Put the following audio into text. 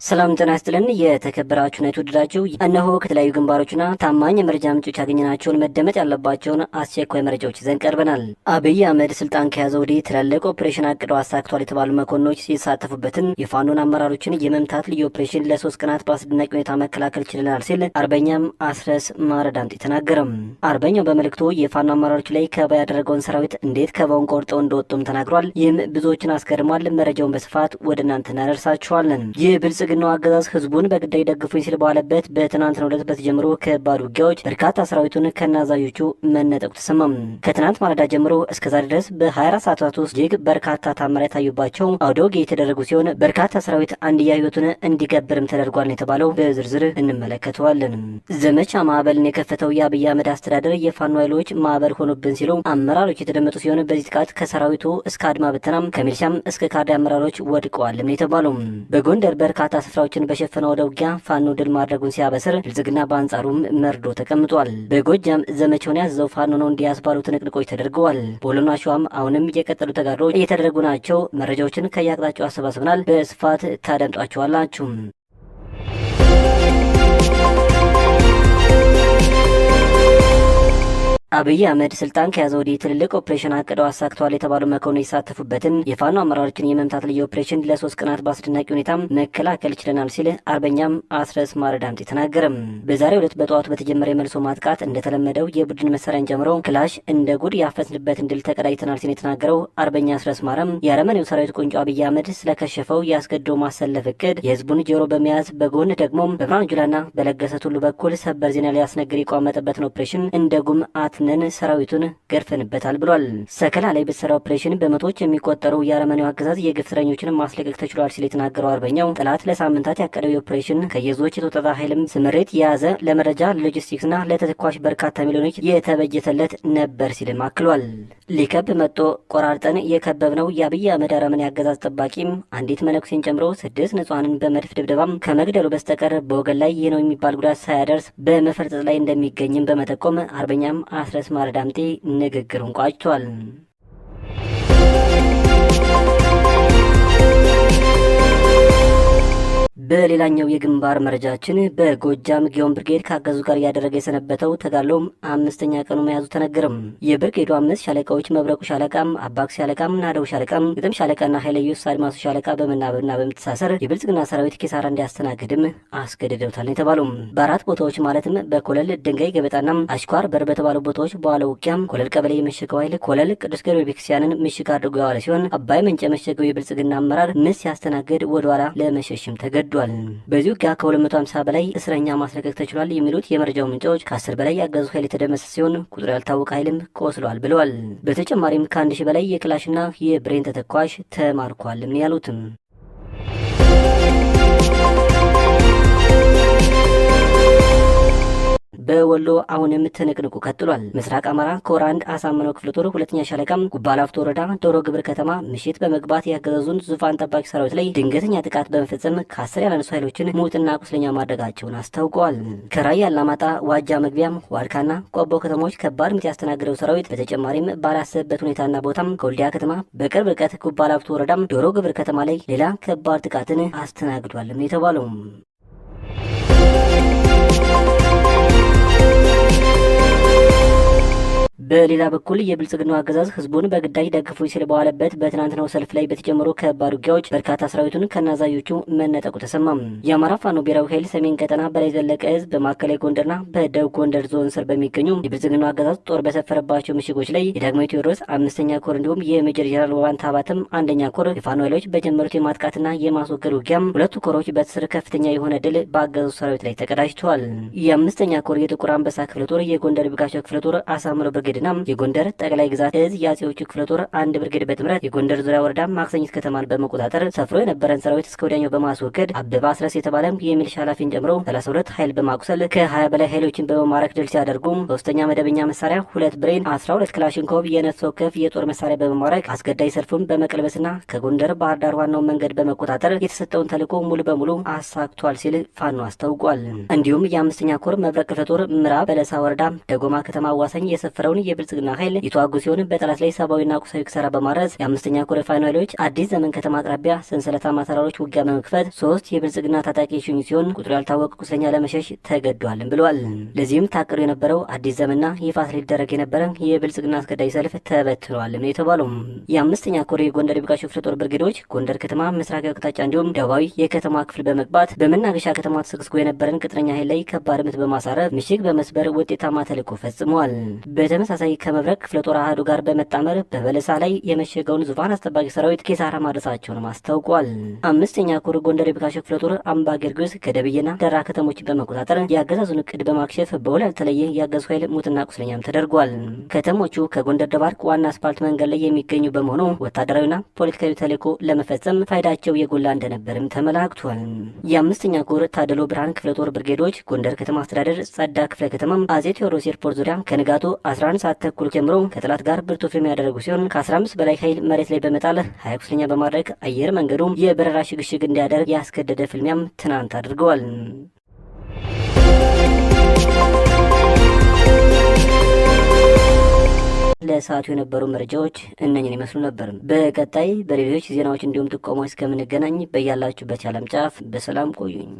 ሰላም ጤና ይስጥልን። የተከበራችሁና የተወደዳችሁ እነሆ ከተለያዩ ግንባሮችና ታማኝ የመረጃ ምንጮች ያገኘናቸውን መደመጥ ያለባቸውን አስቸኳይ መረጃዎች ይዘን ቀርበናል። አብይ አህመድ ስልጣን ከያዘ ወዲህ ትላልቅ ኦፕሬሽን አቅደው አሳክቷል የተባሉ መኮንኖች ሲሳተፉበትን የፋኖን አመራሮችን የመምታት ልዩ ኦፕሬሽን ለ3 ቀናት በአስደናቂ ሁኔታ መከላከል ችለናል ሲል አርበኛም አስረስ ማረዳምጤ ተናገረም። አርበኛው በመልእክቱ የፋኖ አመራሮች ላይ ከበባ ያደረገውን ሰራዊት እንዴት ከበባውን ቆርጠው እንደወጡም ተናግሯል። ይህም ብዙዎችን አስገርሟል። መረጃውን በስፋት ወደ እናንተ እናደርሳችኋለን። የብልጽግናው አገዛዝ ህዝቡን በግዳይ ደግፉኝ ሲል ባለበት በትናንትናው ዕለት በተጀመሩ ከባድ ውጊያዎች በርካታ ሰራዊቱን ከናዛዦቹ መነጠቁ ተሰማም። ከትናንት ማለዳ ጀምሮ እስከዛሬ ድረስ በ24 ሰዓታት ውስጥ እጅግ በርካታ ታምራት የታዩባቸው አውደ ውጊያ የተደረጉ ሲሆን በርካታ ሰራዊት አንድያ ህይወቱን እንዲገብርም ተደርጓል ነው የተባለው። በዝርዝር እንመለከተዋለን። ዘመቻ ማዕበልን የከፈተው የአብይ አህመድ አስተዳደር የፋኖ ኃይሎች ማዕበል ሆኑብን ሲሉ አመራሮች የተደመጡ ሲሆን በዚህ ጥቃት ከሰራዊቱ እስከ አድማ ብተናም ከሚሊሻም እስከ ካድሬ አመራሮች ወድቀዋልም ነው የተባለው። በጎንደር በርካታ ስፍራዎችን በሸፈነ ወደ ውጊያ ፋኖ ድል ማድረጉን ሲያበስር ብልጽግና በአንጻሩም መርዶ ተቀምጧል። በጎጃም ዘመቻውን ያዘው ፋኖ ነው እንዲያስባሉ ትንቅንቆች ተደርገዋል። በወሎና ሸዋም አሁንም የቀጠሉ ተጋድሎች እየተደረጉ ናቸው። መረጃዎችን ከየአቅጣጫው አሰባስበናል። በስፋት ታደምጧቸዋላችሁ። አብይ አህመድ ስልጣን ከያዘ ወዲህ ትልልቅ ኦፕሬሽን አቅደው አሳክተዋል የተባሉ መኮንኖች የተሳተፉበትን የፋኖ አመራሮችን የመምታት ልዩ ኦፕሬሽን ለ3 ቀናት በአስደናቂ ሁኔታ መከላከል ችለናል ሲል አርበኛም አስረስ ማረዳምጤ ተናገረም። በዛሬው ዕለት በጠዋቱ በተጀመረ የመልሶ ማጥቃት እንደተለመደው የቡድን መሳሪያን ጨምሮ ክላሽ እንደ ጉድ ያፈስንበትን ድል ተቀዳጅተናል ሲል የተናገረው አርበኛ አስረስ ማረም የአረመኔው ሰራዊት ቁንጮ አብይ አህመድ ስለከሸፈው ያስገድዶ ማሰለፍ እቅድ የህዝቡን ጆሮ በመያዝ በጎን ደግሞ በብርሃኑ ጁላና በለገሰ ቱሉ በኩል ሰበር ዜና ሊያስነግር የቋመጠበትን ኦፕሬሽን እንደ ጉም ነን ሰራዊቱን ገርፈንበታል ብሏል። ሰከላ ላይ በተሰራ ኦፕሬሽን በመቶዎች የሚቆጠሩ የአረመኔው አገዛዝ የግፍ እስረኞችን ማስለቀቅ ተችሏል ሲል የተናገረው አርበኛው ጠላት ለሳምንታት ያቀደው የኦፕሬሽን ከየዞች የተወጣጣ ኃይልም ስምሬት የያዘ ለመረጃ ሎጂስቲክስና ለተተኳሽ በርካታ ሚሊዮኖች የተበጀተለት ነበር ሲልም አክሏል። ሊከብ መጦ ቆራርጠን የከበብነው የአብይ አህመድ አረመኔ አገዛዝ ጠባቂም አንዲት መነኩሴን ጨምሮ 6 ንጹሃንን በመድፍ ድብደባም ከመግደሉ በስተቀር በወገን ላይ ይህ ነው የሚባል ጉዳት ሳያደርስ በመፈርጠጥ ላይ እንደሚገኝም በመጠቆም አርበኛም አስረስ ማረዳምጤ ንግግሩን ቋጭቷል። በሌላኛው የግንባር መረጃችን በጎጃም ጊዮን ብርጌድ ካገዙ ጋር እያደረገ የሰነበተው ተጋድሎም 5ኛ ቀኑ መያዙ ተነገረም። የብርጌዱ 5 ሻለቃዎች መብረቁ ሻለቃም፣ አባክስ ሻለቃም፣ ናደው ሻለቃም፣ ግጥም ሻለቃና ኃይለየሱስ አድማሱ ሻለቃ በመናበብና በመተሳሰር የብልጽግና ሰራዊት ኪሳራ እንዲያስተናግድም አስገድደውታል ነው የተባለው። በ4 ቦታዎች ማለትም በኮለል ድንጋይ ገበጣና አሽኳር በር በተባሉ ቦታዎች በዋለው ውጊያም ኮለል ቀበሌ የመሸገው ኃይል ኮለል ቅዱስ ገብርኤል ቤተክርስቲያንን ምሽግ አድርጎ የዋለ ሲሆን አባይ ምንጭ የመሸገው የብልጽግና አመራር ምስ ሲያስተናግድ ወደኋላ ለመሸሽም ተገዷል። በዚህ ውጊያ ከ250 በላይ እስረኛ ማስለቀቅ ተችሏል የሚሉት የመረጃው ምንጮች ከ10 በላይ ያገዙ ኃይል የተደመሰሰ ሲሆን ቁጥሩ ያልታወቀ ኃይልም ቆስሏል ብለዋል። በተጨማሪም ከ1000 በላይ የክላሽና የብሬን ተተኳሽ ተማርኳልም ያሉትም። በወሎ አሁንም ትንቅንቁ ቀጥሏል። ምስራቅ አማራ ኮር 1 አሳምነው ክፍለ ጦር 2ኛ ሻለቃም ጉባላፍቶ ወረዳ ዶሮ ግብር ከተማ ምሽት በመግባት ያገዛዙን ዙፋን ጠባቂ ሰራዊት ላይ ድንገተኛ ጥቃት በመፈጸም ከ10 ያላነሱ ኃይሎችን ሙትና ቁስለኛ ማድረጋቸውን አስታውቀዋል። ከራያ አላማጣ ዋጃ መግቢያም ዋልካና ቆቦ ከተሞች ከባድ ምት ያስተናገደው ሰራዊት በተጨማሪም ባላሰበበት ሁኔታና ቦታም ከወልዲያ ከተማ በቅርብ ርቀት ጉባላፍቶ ወረዳም ዶሮ ግብር ከተማ ላይ ሌላ ከባድ ጥቃትን አስተናግዷልም የተባለው። በሌላ በኩል የብልጽግናው አገዛዝ ህዝቡን በግዳጅ ደግፉኝ ሲል በዋለበት በትናንትናው ሰልፍ ላይ በተጀመሩ ከባድ ውጊያዎች በርካታ ሰራዊቱን ከናዛዦቹ መነጠቁ ተሰማም። የአማራ ፋኖ ብሔራዊ ኃይል ሰሜን ቀጠና በላይ ዘለቀ ህዝብ በማዕከላዊ ጎንደርና በደቡብ ጎንደር ዞን ስር በሚገኙ የብልጽግናው አገዛዝ ጦር በሰፈረባቸው ምሽጎች ላይ የዳግማዊ ቴዎድሮስ 5ኛ ኮር እንዲሁም የሜጀር ጀነራል ወባንታ አባተም 1ኛ ኮር የፋኖ ኃይሎች በጀመሩት የማጥቃትና የማስወገድ ውጊያም ሁለቱ ኮሮች በትስር ከፍተኛ የሆነ ድል በአገዛዙ ሰራዊት ላይ ተቀዳጅተዋል። የ5ኛ ኮር የጥቁር አንበሳ ክፍለ ጦር የጎንደር ብጋሻው ክፍለ ጦር አሳምነው ብርጌድ የጎንደር ጠቅላይ ግዛት እዝ የአጼዎቹ ክፍለ ጦር 1 ብርጌድ በጥምረት የጎንደር ዙሪያ ወረዳ ማክሰኝት ከተማን በመቆጣጠር ሰፍሮ የነበረን ሰራዊት እስከ ወዲያኛው በማስወገድ አበባ አስረስ የተባለ የሚሊሻ ኃላፊን ጨምሮ 32 ኃይል በማቁሰል ከ20 በላይ ኃይሎችን በመማረክ ድል ሲያደርጉ ሶስተኛ መደበኛ መሳሪያ 2 ብሬን 12 ክላሽንኮቭ የነፍስ ወከፍ የጦር መሳሪያ በመማረክ አስገዳይ ሰልፉን በመቀልበስና ከጎንደር ባህር ዳር ዋናው መንገድ በመቆጣጠር የተሰጠውን ተልዕኮ ሙሉ በሙሉ አሳክቷል ሲል ፋኖ አስታውቋል። እንዲሁም የ5ኛ ኮር መብረቅ ክፍለ ጦር ምዕራብ በለሳ ወረዳ ደጎማ ከተማ አዋሳኝ የሰፈረውን የነበረውን የብልጽግና ኃይል የተዋጉ ሲሆን በጠላት ላይ ሰብአዊና ቁሳዊ ኪሳራ በማድረስ የአምስተኛ ኮር ፋኖ ኃይሎች አዲስ ዘመን ከተማ አቅራቢያ ሰንሰለታማ ተራሮች ውጊያ በመክፈት 3 የብልጽግና ታጣቂ የሸኙ ሲሆን ቁጥሩ ያልታወቀ ቁስለኛ ለመሸሽ ተገደዋልም ብለዋል። ለዚህም ታቅዶ የነበረው አዲስ ዘመንና ይፋት ሊደረግ የነበረ የብልጽግና አስገዳጅ ሰልፍ ተበትነዋል ነው የተባለው። የአምስተኛ ኮር የጎንደር የብቃሽ ክፍለ ጦር ብርጌዶች ጎንደር ከተማ ምስራቃዊ አቅጣጫ እንዲሁም ደቡባዊ የከተማ ክፍል በመግባት በመናገሻ ከተማ ተሰግስጎ የነበረን ቅጥረኛ ኃይል ላይ ከባድ ምት በማሳረፍ ምሽግ በመስበር ውጤታማ ተልዕኮ ፈጽመዋል። በተመሳሳይ ከመብረቅ ክፍለ ጦር አህዱ ጋር በመጣመር በበለሳ ላይ የመሸገውን ዙፋን አስጠባቂ ሰራዊት ኪሳራ ማድረሳቸውን አስታውቋል። አምስተኛ ኮር ጎንደር የብቃሽ ክፍለ ጦር አምባ ጊዮርጊስ ገደብዬና ደራ ከተሞችን በመቆጣጠር የአገዛዙን እቅድ በማክሸፍ በውል ያልተለየ ያገዙ ኃይል ሙትና ቁስለኛም ተደርጓል። ከተሞቹ ከጎንደር ደባርቅ ዋና አስፓልት መንገድ ላይ የሚገኙ በመሆኑ ወታደራዊና ፖለቲካዊ ተልዕኮ ለመፈጸም ፋይዳቸው የጎላ እንደነበርም ተመላክቷል። የአምስተኛ ኮር ታደሎ ብርሃን ክፍለ ጦር ብርጌዶች ጎንደር ከተማ አስተዳደር ጸዳ ክፍለ ከተማ አጼ ቴዎድሮስ ኤርፖርት ዙሪያ ከንጋቱ 11 ሰዓት ተኩል ጀምሮ ከጠላት ጋር ብርቱ ፍልሚያ ያደረጉ ሲሆን ከ15 በላይ ኃይል መሬት ላይ በመጣል 20 ቁስለኛ በማድረግ አየር መንገዱ የበረራ ሽግሽግ እንዲያደርግ ያስገደደ ፍልሚያም ትናንት አድርገዋል። ለሰዓቱ የነበሩ መረጃዎች እነኝን ይመስሉ ነበር። በቀጣይ በሌሎች ዜናዎች እንዲሁም ጥቆማዎች እስከምንገናኝ በያላችሁበት የዓለም ጫፍ በሰላም ቆዩኝ።